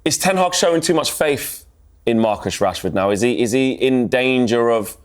Is Ten Hag showing too much faith in Marcus Rashford now? Is he in danger of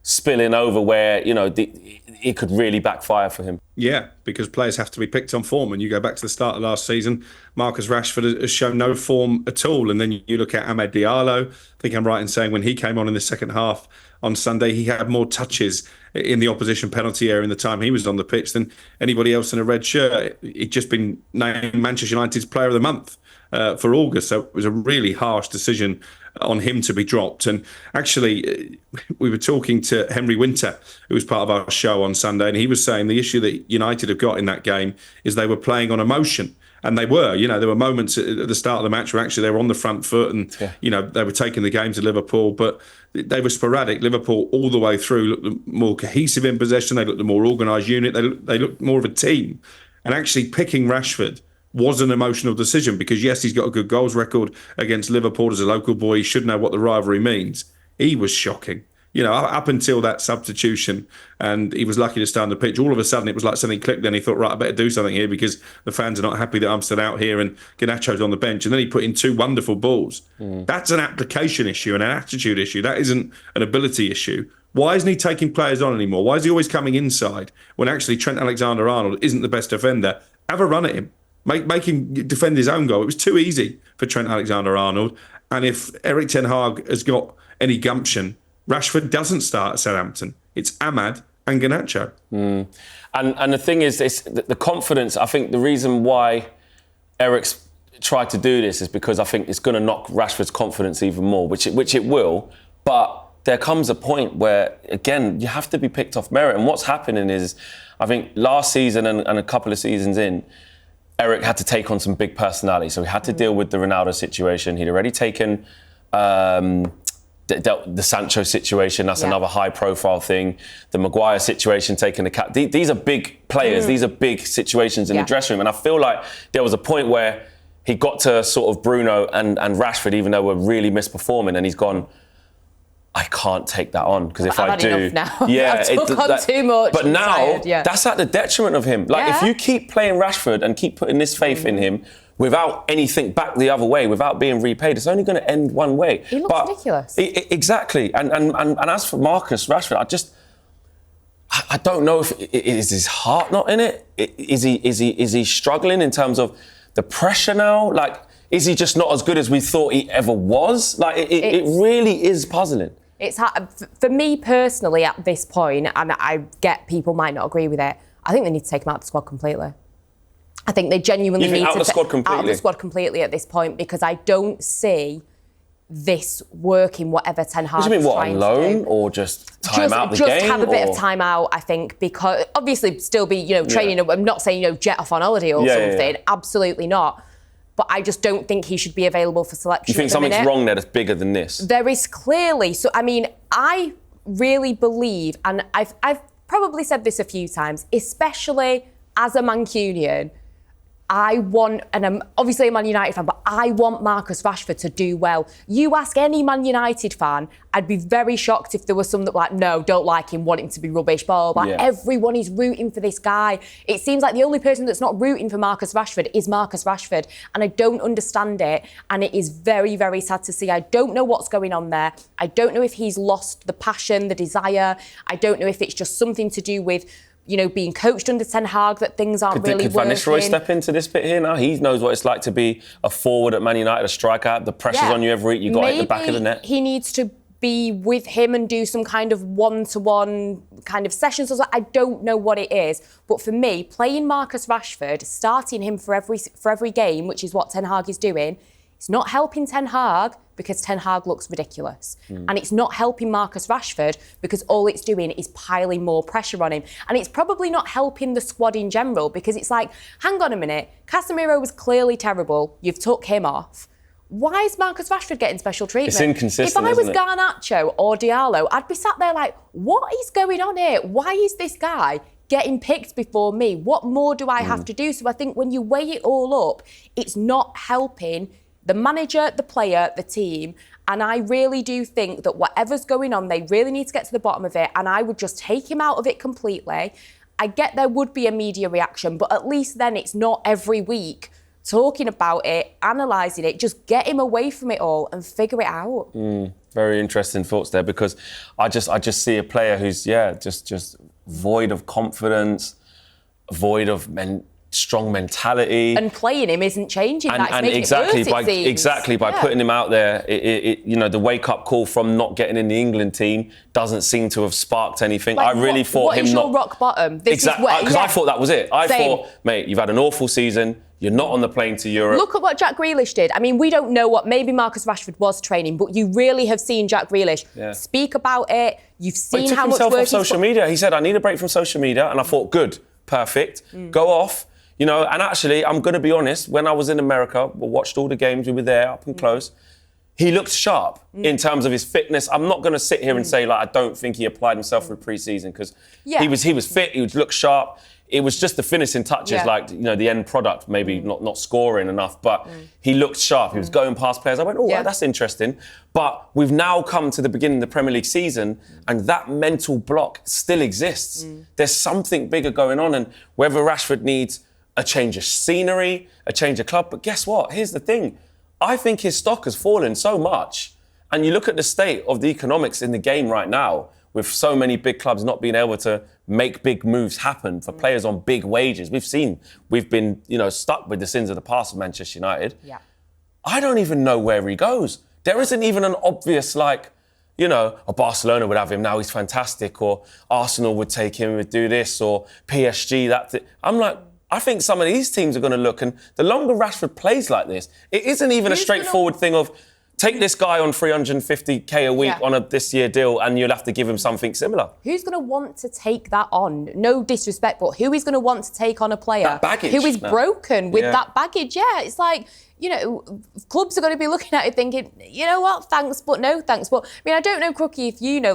spilling over where, it could really backfire for him? Yeah, because players have to be picked on form. And you go back to the start of last season, Marcus Rashford has shown no form at all. And then you look at Amad Diallo. I think I'm right in saying when he came on in the second half on Sunday, he had more touches in the opposition penalty area in the time he was on the pitch than anybody else in a red shirt. He'd just been named Manchester United's Player of the Month for August. So it was a really harsh decision on him to be dropped. And actually, we were talking to Henry Winter, who was part of our show on Sunday, and he was saying the issue that United have got in that game is they were playing on emotion. And they were, there were moments at the start of the match where actually they were on the front foot and, they were taking the game to Liverpool, but they were sporadic. Liverpool all the way through looked more cohesive in possession. They looked a more organised unit. They looked more of a team. And actually picking Rashford was an emotional decision because, yes, he's got a good goals record against Liverpool as a local boy. He should know what the rivalry means. He was shocking. Up until that substitution, and he was lucky to stay on the pitch. All of a sudden, it was like something clicked. Then he thought, right, I better do something here because the fans are not happy that I'm still out here and Garnacho's on the bench. And then he put in 2 wonderful balls. That's an application issue and an attitude issue. That isn't an ability issue. Why isn't he taking players on anymore? Why is he always coming inside when actually Trent Alexander-Arnold isn't the best defender? Have a run at him. Make him defend his own goal. It was too easy for Trent Alexander-Arnold. And if Erik Ten Hag has got any gumption, Rashford doesn't start at Southampton. It's Amad and Garnacho. And the thing is, the confidence, I think the reason why Erik's tried to do this is because I think it's going to knock Rashford's confidence even more, which it will. But there comes a point where, again, you have to be picked off merit. And what's happening is, I think last season and a couple of seasons in, Erik had to take on some big personality. So he had to deal with the Ronaldo situation. He'd already taken the Sancho situation. That's another high-profile thing. The Maguire situation, taking the cap. These are big players. These are big situations in the dressing room. And I feel like there was a point where he got to sort of Bruno and Rashford, even though we're really misperforming, and he's gone, I can't take that on because if I do, now. I've took on too much. But now that's at the detriment of him. Like if you keep playing Rashford and keep putting this faith in him without anything back the other way, without being repaid, it's only going to end one way. He looks ridiculous. Exactly. And as for Marcus Rashford, I don't know if is his heart not in it. Is he struggling in terms of the pressure now? Like, is he just not as good as we thought he ever was? Like, it really is puzzling. It's hard. For me personally at this point, and I get people might not agree with it, I think they need to take him out of the squad completely. I think they genuinely need to out of the squad completely at this point because I don't see this working whatever Ten Hag is trying to do. What do you mean, on loan or just time out the game? Just have a bit of time out, I think, because obviously still be, training. I'm not saying, jet off on holiday or something. Absolutely not. But I just don't think he should be available for selection. You think something's wrong there that's bigger than this? There is clearly. So, I mean, I really believe, and I've probably said this a few times, especially as a Mancunian, I want, and I'm obviously a Man United fan, but I want Marcus Rashford to do well. You ask any Man United fan, I'd be very shocked if there was some that were like, no, don't like him, want him to be rubbish, blah, blah, blah. Everyone is rooting for this guy. It seems like the only person that's not rooting for Marcus Rashford is Marcus Rashford, and I don't understand it, and it is very, very sad to see. I don't know what's going on there. I don't know if he's lost the passion, the desire. I don't know if it's just something to do with being coached under Ten Hag, that things aren't really working. Could Van Nistelrooy step into this bit here now? He knows what it's like to be a forward at Man United, a striker. The pressure's on you every week. You've got to hit the back of the net. He needs to be with him and do some kind of one-to-one kind of sessions. I don't know what it is. But for me, playing Marcus Rashford, starting him for every game, which is what Ten Hag is doing, it's not helping Ten Hag because Ten Hag looks ridiculous. And it's not helping Marcus Rashford because all it's doing is piling more pressure on him. And it's probably not helping the squad in general because it's like, hang on a minute, Casemiro was clearly terrible. You've took him off. Why is Marcus Rashford getting special treatment? It's inconsistent, If I was Garnacho or Diallo, I'd be sat there like, what is going on here? Why is this guy getting picked before me? What more do I have to do? So I think when you weigh it all up, it's not helping the manager, the player, the team. And I really do think that whatever's going on, they really need to get to the bottom of it. And I would just take him out of it completely. I get there would be a media reaction, but at least then it's not every week talking about it, analysing it, just get him away from it all and figure it out. Very interesting thoughts there, because I just see a player who's just void of confidence, void of strong mentality, and playing him isn't changing that. It's making exactly by putting him out there, the wake up call from not getting in the England team doesn't seem to have sparked anything. Like, I really thought what him is not your rock bottom. Exactly, because I thought that was it. I thought, mate, you've had an awful season. You're not on the plane to Europe. Look at what Jack Grealish did. I mean, we don't know what, maybe Marcus Rashford was training, but you really have seen Jack Grealish speak about it. You've seen how much work he took himself off social media. He said, I need a break from social media. And I thought, good, perfect. Go off. And actually, I'm going to be honest, when I was in America, we watched all the games, we were there up and close. He looked sharp in terms of his fitness. I'm not going to sit here and say, I don't think he applied himself for pre-season, because he was fit, he looked sharp. It was just the finishing touches, the end product, maybe not scoring enough, but he looked sharp. He was going past players. I went, that's interesting. But we've now come to the beginning of the Premier League season, and that mental block still exists. There's something bigger going on, and whether Rashford needs a change of scenery, a change of club, but guess what? Here's the thing. I think his stock has fallen so much, and you look at the state of the economics in the game right now, with so many big clubs not being able to make big moves happen for players on big wages. We've been, stuck with the sins of the past of Manchester United. Yeah. I don't even know where he goes. There isn't even an obvious, Barcelona would have him, now he's fantastic, or Arsenal would take him, would do this, or PSG, that. I'm like, I think some of these teams are going to look, and the longer Rashford plays like this, it isn't even a straightforward thing of, take this guy on 350k a week on a this year deal, and you'll have to give him something similar. Who's going to want to take that on? No disrespect, but who is going to want to take on a player who is broken with that baggage? Yeah, it's like, clubs are going to be looking at it thinking, you know what, thanks, but no thanks. But, I don't know, Crookie, if you know,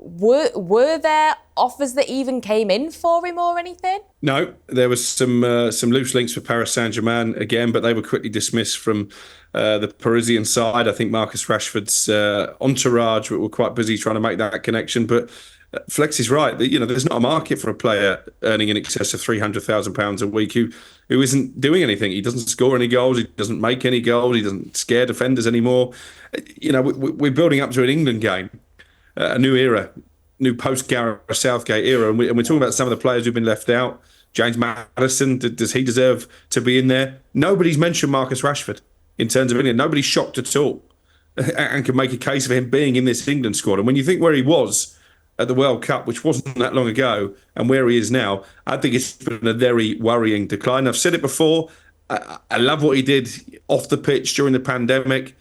were there offers that even came in for him or anything? No, there was some loose links with Paris Saint-Germain again, but they were quickly dismissed from the Parisian side. I think Marcus Rashford's entourage were quite busy trying to make that connection. But Flex is right. There's not a market for a player earning in excess of £300,000 a week who isn't doing anything. He doesn't score any goals. He doesn't make any goals. He doesn't scare defenders anymore. We're building up to an England game, a new era, new post-Gareth Southgate era. And we're talking about some of the players who've been left out. James Maddison, does he deserve to be in there? Nobody's mentioned Marcus Rashford in terms of England. Nobody's shocked at all and can make a case for him being in this England squad. And when you think where he was at the World Cup, which wasn't that long ago, and where he is now, I think it's been a very worrying decline. I've said it before. I love what he did off the pitch during the pandemic.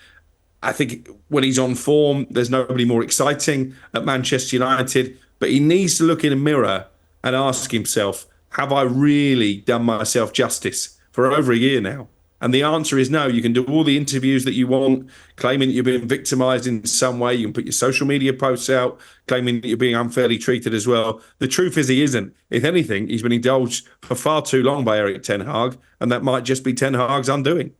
I think when he's on form, there's nobody more exciting at Manchester United. But he needs to look in a mirror and ask himself, have I really done myself justice for over a year now? And the answer is no. You can do all the interviews that you want, claiming that you're being victimised in some way. You can put your social media posts out, claiming that you're being unfairly treated as well. The truth is he isn't. If anything, he's been indulged for far too long by Erik Ten Hag, and that might just be Ten Hag's undoing.